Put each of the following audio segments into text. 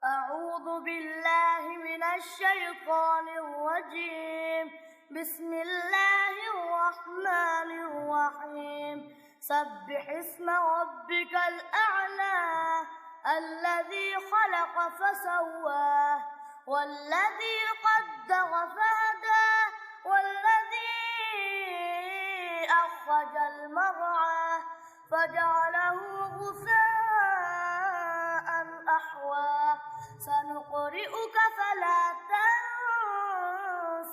أعوذ بالله من الشيطان الرجيم. بسم الله الرحمن الرحيم. سبح اسم ربك الأعلى الذي خلق فسوى والذي قدر فهدى والذي أخرج المرعى فجعله غثاء أحوى سنقرئك فلا تنسى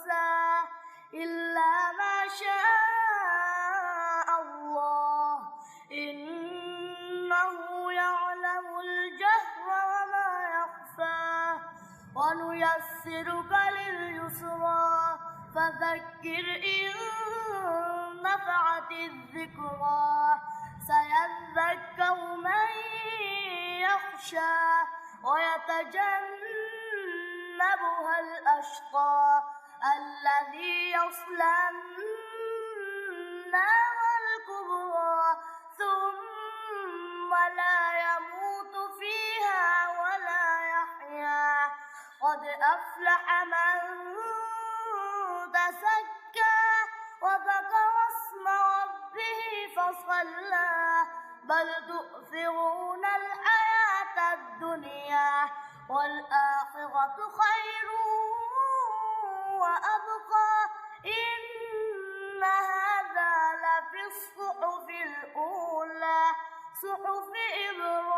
إلا ما شاء الله إنه يعلم الجهر وما يخفى ونيسرك لليسرى فذكر إن نفعت الذكرى سيذكر من يخشى ويتجنبها الأشقى الذي يصلى النار الكبرى ثم لا يموت فيها ولا يحيا قد أفلح من تزكى وذكر اسم ربه فصلى بل تؤثرون الحياة الدنيا والآخرة خير وأبقى إن هذا لفي الصحف الأولى صحف إبراهيم